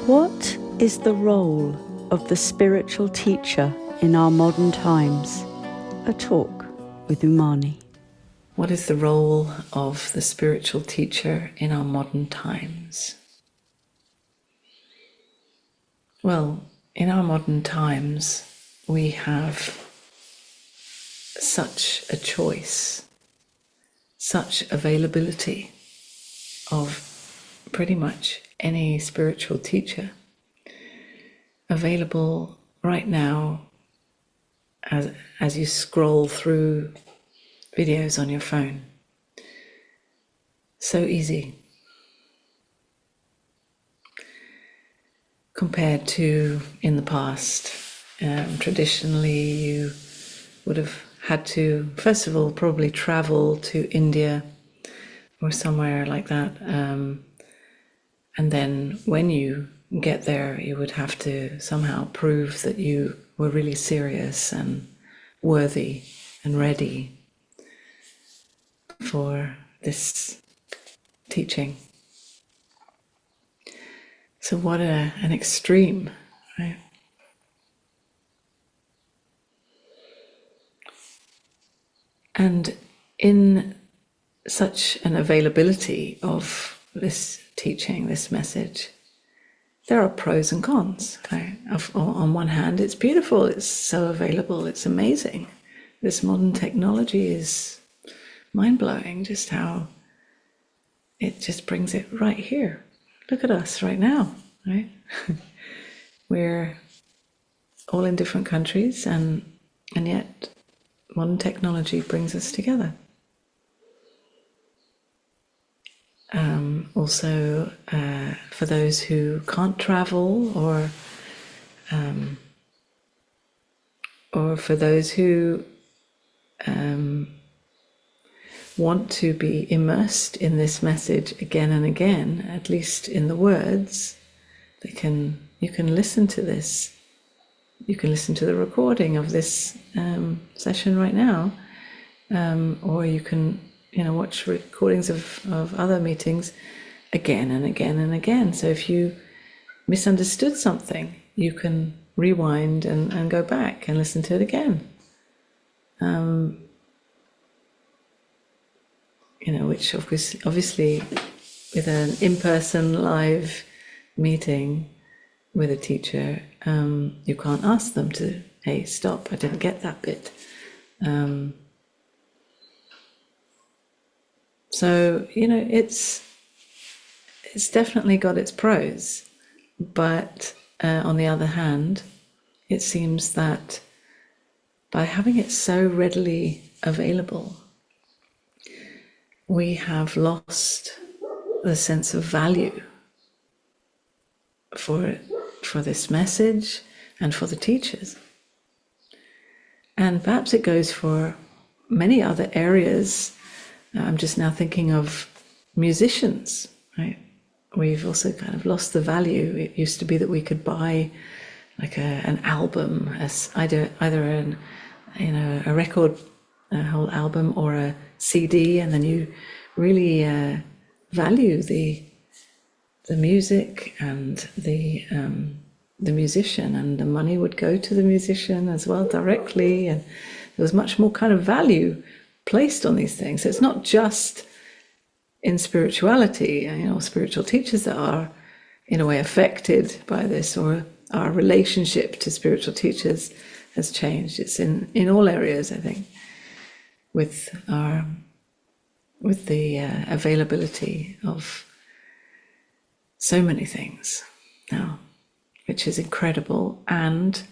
What is the role of the spiritual teacher in our modern times? A talk with Unmani. What is the role of the spiritual teacher in our modern times? Well, in our modern times, we have such a choice, such availability of pretty much any spiritual teacher available right now as you scroll through videos on your phone. So easy compared to in the past. Traditionally, you would have had to, first of all, probably travel to India or somewhere like that. And then when you get there, you would have to somehow prove that you were really serious and worthy and ready for this teaching. So what an extreme, right? And in such an availability of this teaching, this message, there are pros and cons. Okay? On one hand, it's beautiful, it's so available, it's amazing. This modern technology is mind-blowing, just how it just brings it right here. Look at us right now, right? We're all in different countries, and yet modern technology brings us together. Also, for those who can't travel, or for those who want to be immersed in this message again and again, at least in the words, you can listen to this. You can listen to the recording of this session right now, or you can watch recordings of other meetings again and again and again. So if you misunderstood something, you can rewind and go back and listen to it again. Which obviously with an in-person live meeting with a teacher, you can't ask them to, hey, stop, I didn't get that bit. So, it's definitely got its pros, but on the other hand, it seems that by having it so readily available, we have lost the sense of value for this message and for the teachers. And perhaps it goes for many other areas. I'm just now thinking of musicians, right? We've also kind of lost the value. It used to be that we could buy like an album, as either a record, a whole album, or a CD, and then you really value the music and the musician, and the money would go to the musician as well directly, and there was much more kind of value placed on these things. So it's not just in spirituality, spiritual teachers that are in a way affected by this, or our relationship to spiritual teachers has changed. It's in all areas, I think, with the availability of so many things now, which is incredible. And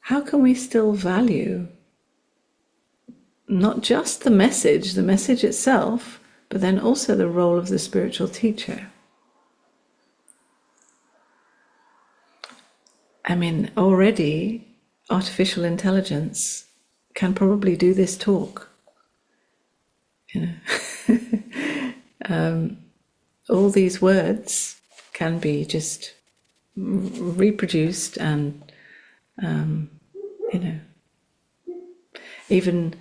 how can we still value not just the message itself, but then also the role of the spiritual teacher? I mean, already artificial intelligence can probably do this talk. All these words can be just reproduced, and even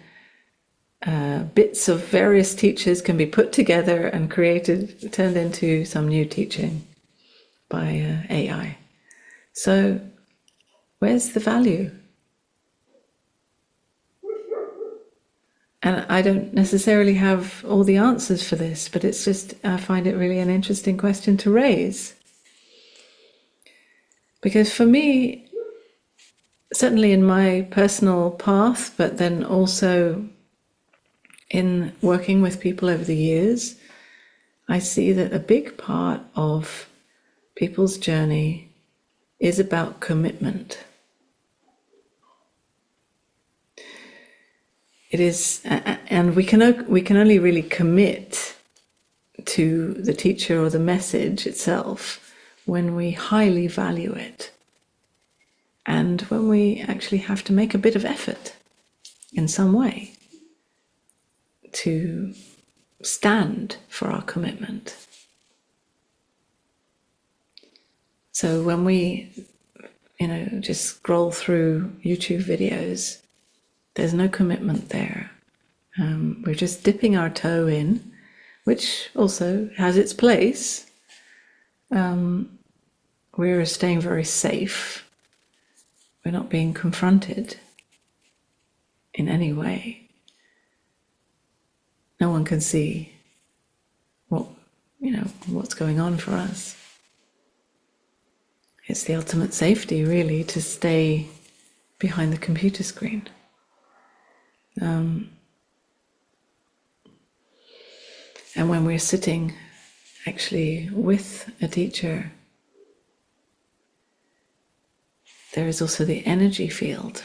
bits of various teachers can be put together and turned into some new teaching. by AI. So where's the value? And I don't necessarily have all the answers for this, but it's just, I find it really an interesting question to raise. Because for me, certainly in my personal path, but then also in working with people over the years, I see that a big part of people's journey is about commitment. It is, and we can only really commit to the teacher or the message itself when we highly value it, and when we actually have to make a bit of effort in some way to stand for our commitment. So when we, just scroll through YouTube videos, there's no commitment there. We're just dipping our toe in, which also has its place. We're staying very safe. We're not being confronted in any way. No one can see what's going on for us. It's the ultimate safety, really, to stay behind the computer screen. And when we're sitting actually with a teacher, there is also the energy field.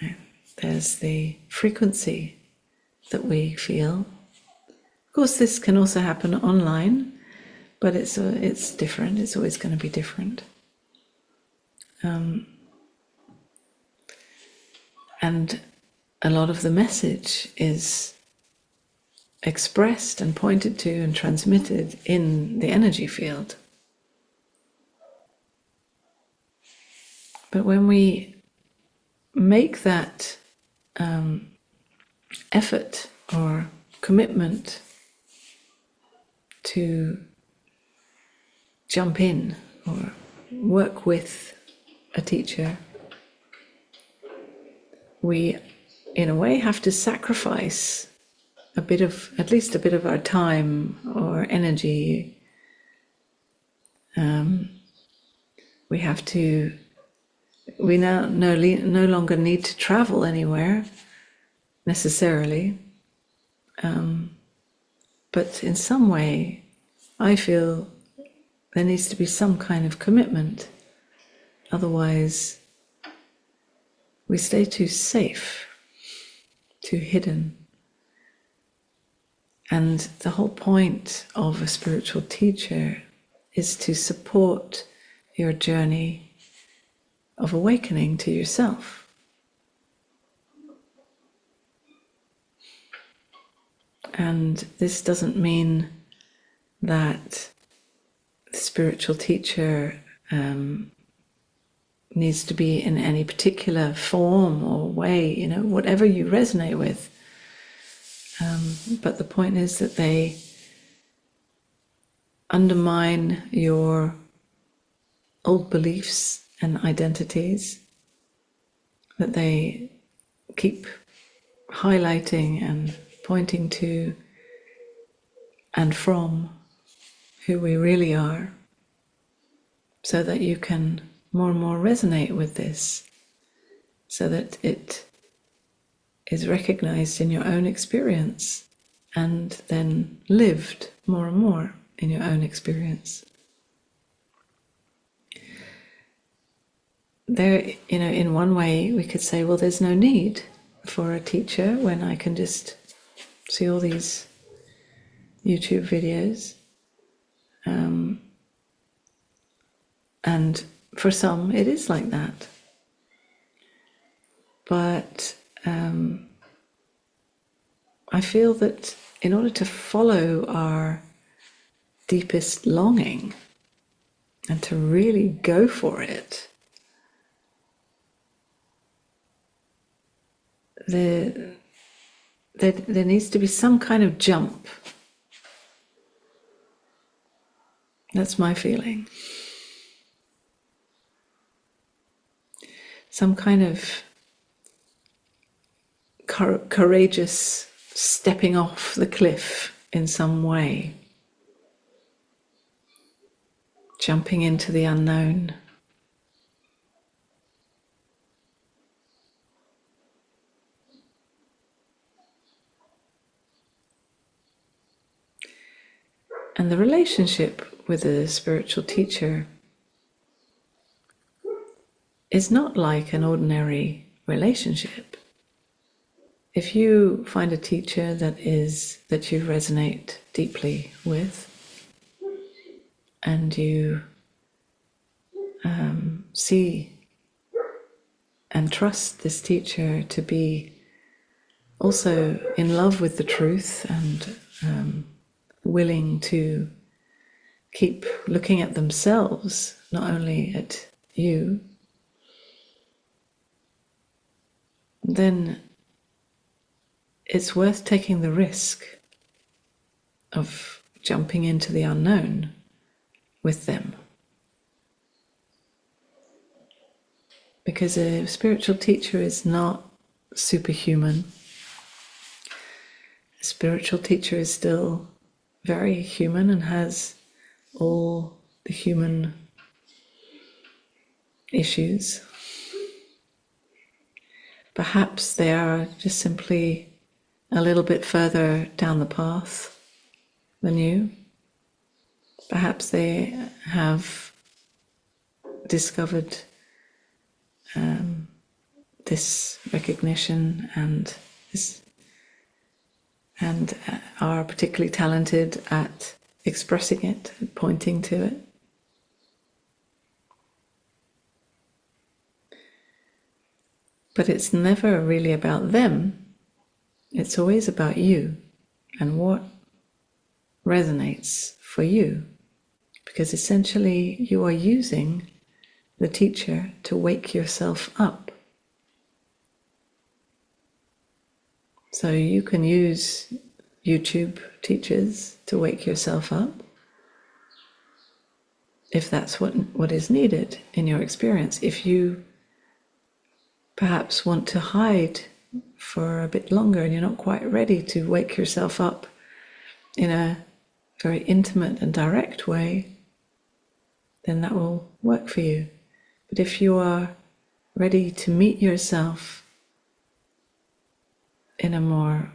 Right? There's the frequency that we feel. Of course, this can also happen online, but it's different. It's always going to be different. And a lot of the message is expressed and pointed to and transmitted in the energy field. But when we make that effort or commitment to jump in or work with a teacher, we, in a way, have to sacrifice at least a bit of our time or energy. We now no longer need to travel anywhere necessarily, but in some way I feel there needs to be some kind of commitment. Otherwise we stay too safe, too hidden. And the whole point of a spiritual teacher is to support your journey of awakening to yourself. And this doesn't mean that the spiritual teacher needs to be in any particular form or way, whatever you resonate with. But the point is that they undermine your old beliefs and identities, that they keep highlighting and pointing to and from who we really are, so that you can more and more resonate with this, so that it is recognized in your own experience and then lived more and more in your own experience. There, in one way we could say, well, there's no need for a teacher when I can just see all these YouTube videos. And for some it is like that. But I feel that in order to follow our deepest longing and to really go for it, there needs to be some kind of jump. That's my feeling. Some kind of courageous stepping off the cliff in some way, jumping into the unknown. And the relationship with a spiritual teacher is not like an ordinary relationship. If you find a teacher that you resonate deeply with, and you see and trust this teacher to be also in love with the truth and willing to keep looking at themselves, not only at you, then it's worth taking the risk of jumping into the unknown with them. Because a spiritual teacher is not superhuman. A spiritual teacher is still very human and has all the human issues. Perhaps they are just simply a little bit further down the path than you. Perhaps they have discovered this recognition and are particularly talented at expressing it, pointing to it. But it's never really about them. It's always about you and what resonates for you. Because essentially you are using the teacher to wake yourself up. So you can use YouTube teachers to wake yourself up, if that's what is needed in your experience. If you perhaps want to hide for a bit longer and you're not quite ready to wake yourself up in a very intimate and direct way, then that will work for you. But if you are ready to meet yourself in a more,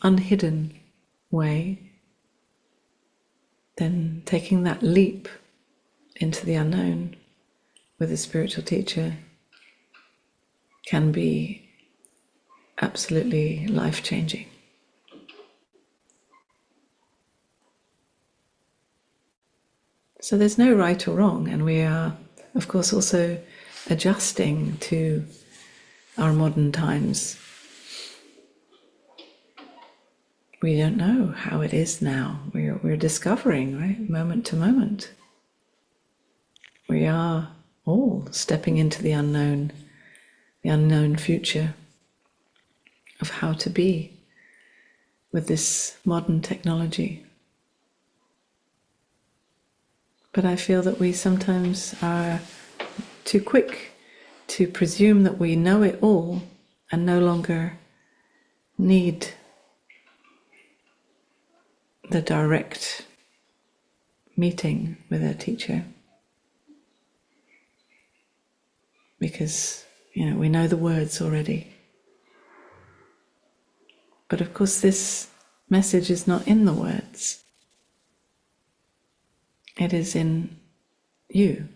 unhidden way, then taking that leap into the unknown with a spiritual teacher can be absolutely life-changing. So there's no right or wrong, and we are, of course, also adjusting to our modern times. We don't know how it is now. We're discovering, right, moment to moment. We are all stepping into the unknown future of how to be with this modern technology. But I feel that we sometimes are too quick to presume that we know it all and no longer need the direct meeting with a teacher. Because, we know the words already. But of course this message is not in the words. It is in you.